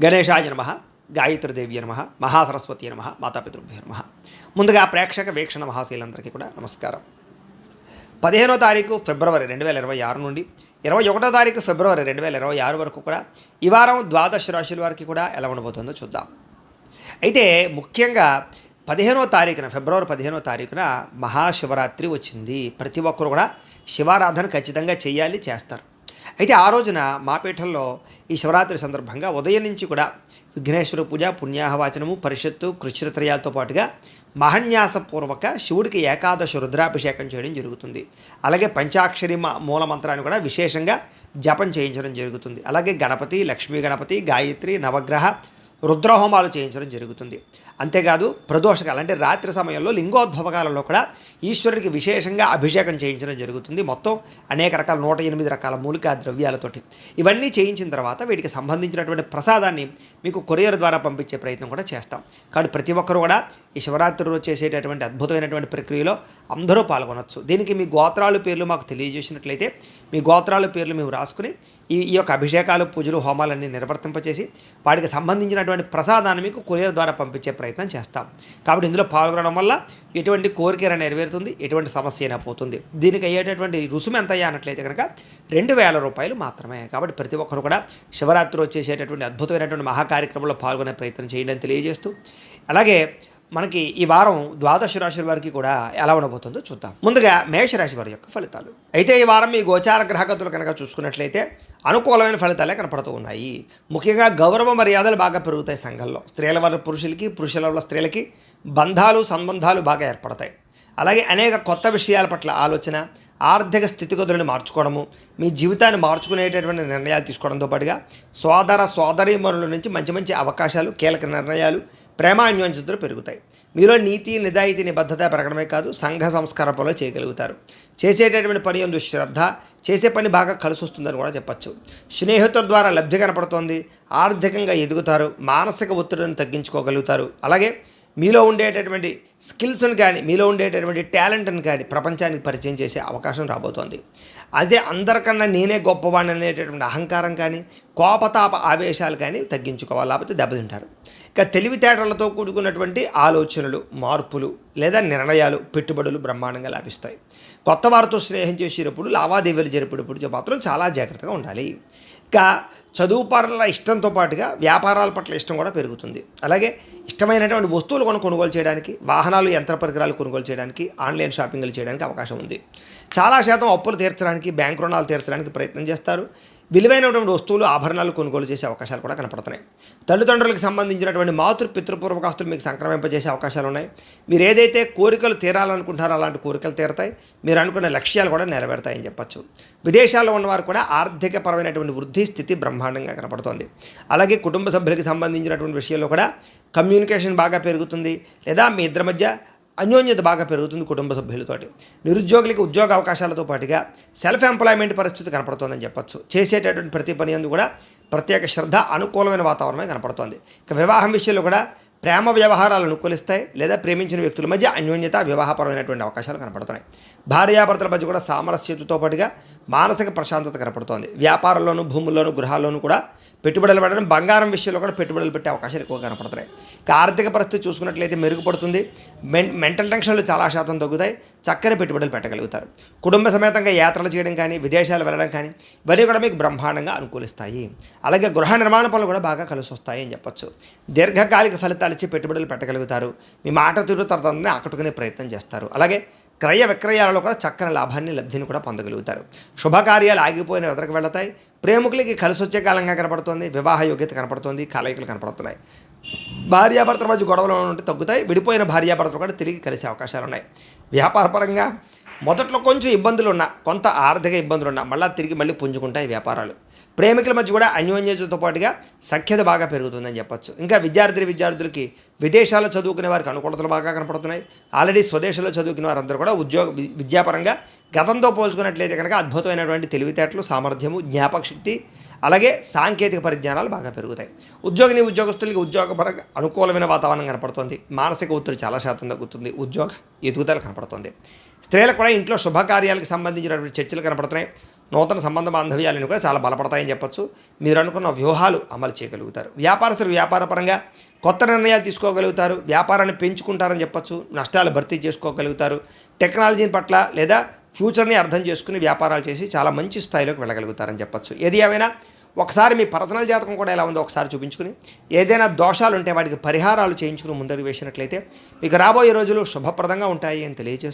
గణేశాయ నమః, గాయత్రీదేవి నమః, మహాసరస్వతి నమః, మాతాపితృభ్యో నమః. ముందుగా ప్రేక్షక వీక్షణ మహాశీలందరికీ కూడా నమస్కారం. 15వ తారీఖు ఫిబ్రవరి 2026 నుండి 21వ తారీఖు ఫిబ్రవరి 2026 వరకు కూడా ఈ వారం ద్వాదశ రాశుల వారికి కూడా ఎలా ఉండబోతుందో చూద్దాం. అయితే ముఖ్యంగా 15వ తారీఖున ఫిబ్రవరి 15వ తారీఖున మహాశివరాత్రి వచ్చింది. ప్రతి ఒక్కరు కూడా శివారాధన ఖచ్చితంగా చేయాలి, చేస్తారు. అయితే ఆ రోజున మా పీఠంలో ఈ శివరాత్రి సందర్భంగా ఉదయం నుంచి కూడా విఘ్నేశ్వర పూజ, పుణ్యాహవాచనము, పరిషత్తు, కృష్ణత్రయాలతో పాటుగా మహన్యాసపూర్వక శివుడికి ఏకాదశ రుద్రాభిషేకం చేయడం జరుగుతుంది. అలాగే పంచాక్షరి మూలమంత్రాన్ని కూడా విశేషంగా జపం చేయించడం జరుగుతుంది. అలాగే గణపతి, లక్ష్మీ గణపతి, గాయత్రి, నవగ్రహ రుద్రహోమాలు చేయించడం జరుగుతుంది. అంతేకాదు ప్రదోషకాలం అంటే రాత్రి సమయంలో లింగోద్భవకాలంలో కూడా ఈశ్వరుడికి విశేషంగా అభిషేకం చేయించడం జరుగుతుంది. మొత్తం అనేక రకాల 108 రకాల మూలికా ద్రవ్యాలతోటి ఇవన్నీ చేయించిన తర్వాత వీటికి సంబంధించినటువంటి ప్రసాదాన్ని మీకు కొరియర్ ద్వారా పంపించే ప్రయత్నం కూడా చేస్తాం. కాబట్టి ప్రతి ఒక్కరు కూడా ఈ శివరాత్రి రోజు చేసేటటువంటి అద్భుతమైనటువంటి ప్రక్రియలో అందరూ పాల్గొనవచ్చు. దీనికి మీ గోత్రాలు పేర్లు మాకు తెలియజేసినట్లయితే మీ గోత్రాల పేర్లు మేము రాసుకుని ఈ యొక్క అభిషేకాలు, పూజలు, హోమాలన్నీ నిర్వర్తింపచేసి వాటికి సంబంధించినటువంటి ప్రసాదాన్ని మీకు కొరియర్ ద్వారా పంపించే ప్రయత్నం చేస్తాం. కాబట్టి ఇందులో పాల్గొనడం వల్ల ఎటువంటి కోరిక నెరవేరుతుంది, ఎటువంటి సమస్య అయినా పోతుంది. దీనికి అయ్యేటటువంటి రుసుము ఎంత అయ్యా అన్నట్లయితే కనుక 2000 రూపాయలు మాత్రమే. కాబట్టి ప్రతి ఒక్కరు కూడా శివరాత్రి వచ్చేసేటటువంటి అద్భుతమైనటువంటి మహాకార్యక్రమంలో పాల్గొనే ప్రయత్నం చేయడం తెలియజేస్తూ, అలాగే మనకి ఈ వారం ద్వాదశ రాశుల వారికి కూడా ఎలా ఉండబోతుందో చూద్దాం. ముందుగా మేషరాశి వారి యొక్క ఫలితాలు. అయితే ఈ వారం మీ గోచార గ్రహగతులు కనుక చూసుకున్నట్లయితే అనుకూలమైన ఫలితాలే కనపడుతూ ఉన్నాయి. ముఖ్యంగా గౌరవ మర్యాదలు బాగా పెరుగుతాయి సంఘంలో. స్త్రీల వల్ల పురుషులకి, పురుషుల వల్ల స్త్రీలకి బంధాలు, సంబంధాలు బాగా ఏర్పడతాయి. అలాగే అనేక కొత్త విషయాల పట్ల ఆలోచన, ఆర్థిక స్థితిగతులను మార్చుకోవడము, మీ జీవితాన్ని మార్చుకునేటటువంటి నిర్ణయాలు తీసుకోవడంతో పాటుగా సోదర సోదరీమణుల నుంచి మంచి మంచి అవకాశాలు, కీలక నిర్ణయాలు, ప్రేమాన్యోన్యతలు పెరుగుతాయి. మీలో నీతి, నిజాయితీ, నిబద్ధత పెరగడమే కాదు సంఘ సంస్కార పనులు చేయగలుగుతారు. చేసేటటువంటి పని యందు శ్రద్ధ, చేసే పని బాగా కలిసి వస్తుందని కూడా చెప్పచ్చు. స్నేహితుల ద్వారా లబ్ధి కనపడుతోంది. ఆర్థికంగా ఎదుగుతారు. మానసిక ఒత్తిడిని తగ్గించుకోగలుగుతారు. అలాగే మీలో ఉండేటటువంటి స్కిల్స్ని కానీ, మీలో ఉండేటటువంటి టాలెంట్ని కానీ ప్రపంచానికి పరిచయం చేసే అవకాశం రాబోతోంది. అదే అందరికన్నా నేనే గొప్పవాడిని అనేటటువంటి అహంకారం కానీ, కోపతాప ఆవేశాలు కానీ తగ్గించుకోవాలి, లేకపోతే దెబ్బతింటారు. ఇక తెలివితేటలతో కూడుకున్నటువంటి ఆలోచనలు, మార్పులు లేదా నిర్ణయాలు, పెట్టుబడులు బ్రహ్మాండంగా లాభిస్తాయి. కొత్త వారితో స్నేహం చేసేటప్పుడు, లావాదేవీలు జరిపేటప్పుడు మాత్రం చాలా జాగ్రత్తగా ఉండాలి. ఇక చదువు పట్ల ఇష్టంతో పాటుగా వ్యాపారాల పట్ల ఇష్టం కూడా పెరుగుతుంది. అలాగే ఇష్టమైనటువంటి వస్తువులు కొనుగోలు చేయడానికి, వాహనాలు, యంత్ర పరికరాలు కొనుగోలు చేయడానికి, ఆన్లైన్ షాపింగ్లు చేయడానికి అవకాశం ఉంది. చాలా శాతం అప్పులు తీర్చడానికి, బ్యాంక్ రుణాలు తీర్చడానికి ప్రయత్నం చేస్తారు. విలువైనటువంటి వస్తువులు, ఆభరణాలు కొనుగోలు చేసే అవకాశాలు కూడా కనపడుతున్నాయి. తల్లిదండ్రులకు సంబంధించినటువంటి పితృపూర్వకాస్తులు మీకు సంక్రమింపజేసే అవకాశాలు ఉన్నాయి. మీరు ఏదైతే కోరికలు తీరాలనుకుంటారో అలాంటి కోరికలు తీరతాయి. మీరు అనుకున్న లక్ష్యాలు కూడా నెరవేరుతాయని చెప్పచ్చు. విదేశాల్లో ఉన్నవారు కూడా ఆర్థికపరమైనటువంటి వృద్ధి స్థితి బ్రహ్మాండంగా కనపడుతోంది. అలాగే కుటుంబ సభ్యులకు సంబంధించినటువంటి విషయాల్లో కూడా కమ్యూనికేషన్ బాగా పెరుగుతుంది, లేదా మీ ఇద్దరి మధ్య అన్యోన్యత బాగా పెరుగుతుంది కుటుంబ సభ్యులతోటి. నిరుద్యోగులకి ఉద్యోగ అవకాశాలతో పాటుగా సెల్ఫ్ ఎంప్లాయ్మెంట్ పరిస్థితి కనపడుతోందని చెప్పచ్చు. చేసేటటువంటి ప్రతి పని యందు కూడా ప్రత్యేక శ్రద్ధ, అనుకూలమైన వాతావరణమే కనపడుతోంది. ఇక వివాహం విషయంలో కూడా ప్రేమ వ్యవహారాలు అనుకూలిస్తాయి, లేదా ప్రేమించిన వ్యక్తుల మధ్య అన్యోన్యత, వివాహపరమైనటువంటి అవకాశాలు కనపడుతున్నాయి. భార్యాభర్తల మధ్య కూడా సామరస్యతతో పాటుగా మానసిక ప్రశాంతత కనపడుతోంది. వ్యాపారంలోనూ, భూముల్లోనూ, గృహాల్లోనూ కూడా పెట్టుబడులు పెట్టడం, బంగారం విషయంలో కూడా పెట్టుబడులు పెట్టే అవకాశాలు ఎక్కువ కనపడుతున్నాయి. ఇక ఆర్థిక పరిస్థితి చూసుకున్నట్లయితే మెరుగుపడుతుంది. మెంటల్ టెన్షన్లు చాలా శాతం తగ్గుతాయి. చక్కని పెట్టుబడులు పెట్టగలుగుతారు. కుటుంబ సమేతంగా యాత్రలు చేయడం కానీ, విదేశాలు వెళ్ళడం కానీ ఇవన్నీ కూడా మీకు బ్రహ్మాండంగా అనుకూలిస్తాయి. అలాగే గృహ నిర్మాణ పనులు కూడా బాగా కలిసి వస్తాయి అని చెప్పచ్చు. దీర్ఘకాలిక ఫలితాలు ఇచ్చి పెట్టుబడులు పెట్టగలుగుతారు. మీ మాట తీరు తరతనే ఆకట్టుకునే ప్రయత్నం చేస్తారు. అలాగే క్రయ విక్రయాలలో కూడా చక్కని లాభాన్ని, లబ్ధిని కూడా పొందగలుగుతారు. శుభకార్యాలు ఆగిపోయిన ఎదురుకు వెళతాయి. ప్రేమికులకి కలిసి వచ్చే కాలంగా కనపడుతోంది. వివాహ యోగ్యత కనపడుతోంది. కలయికలు కనపడుతున్నాయి. భార్యాభర్తల మధ్య గొడవలు ఉంటే తగ్గుతాయి. విడిపోయిన భార్యాభర్తలు కూడా తిరిగి కలిసే అవకాశాలు ఉన్నాయి. వ్యాపారపరంగా మొదట్లో కొంచెం ఇబ్బందులు ఉన్నా, కొంత ఆర్థిక ఇబ్బందులు ఉన్నా మళ్ళీ పుంజుకుంటాయి వ్యాపారాలు. ప్రేమికుల మధ్య కూడా అన్యోన్యతతో పాటుగా సఖ్యత బాగా పెరుగుతుందని చెప్పచ్చు. ఇంకా విద్యార్థులకి విదేశాల్లో చదువుకునే వారికి అనుకూలతలు బాగా కనపడుతున్నాయి. ఆల్రెడీ స్వదేశంలో చదువుకునే వారందరూ కూడా విద్యాపరంగా గతంతో పోల్చుకున్నట్లయితే కనుక అద్భుతమైనటువంటి తెలివితేటలు, సామర్థ్యము, జ్ఞాపకశక్తి, అలాగే సాంకేతిక పరిజ్ఞానాలు బాగా పెరుగుతాయి. ఉద్యోగస్తులకి ఉద్యోగపరంగా అనుకూలమైన వాతావరణం కనపడుతుంది. మానసిక ఒత్తిడి చాలా శాతం తగ్గుతుంది. ఉద్యోగ ఎదుగుదల కనపడుతుంది. స్త్రీలకు కూడా ఇంట్లో శుభకార్యాలకు సంబంధించినటువంటి చర్చలు కనపడుతున్నాయి. నూతన సంబంధ బాంధవ్యాలను కూడా చాలా బలపడతాయని చెప్పొచ్చు. మీరు అనుకున్న వ్యూహాలు అమలు చేయగలుగుతారు. వ్యాపారస్తులు వ్యాపారపరంగా కొత్త నిర్ణయాలు తీసుకోగలుగుతారు. వ్యాపారాన్ని పెంచుకుంటారని చెప్పొచ్చు. నష్టాలు భర్తీ చేసుకోగలుగుతారు. టెక్నాలజీ పట్ల లేదా ఫ్యూచర్ని అర్థం చేసుకుని వ్యాపారాలు చేసి చాలా మంచి స్థాయిలోకి వెళ్ళగలుగుతారని చెప్పొచ్చు. ఏది ఏమైనా ఒకసారి మీ పర్సనల్ జాతకం కూడా ఎలా ఉందో ఒకసారి చూపించుకుని, ఏదైనా దోషాలు ఉంటే వాటికి పరిహారాలు చేయించుకుని ముందడుగు వేసినట్లయితే మీకు రాబోయే రోజులు శుభప్రదంగా ఉంటాయి అని తెలియజేస్తూ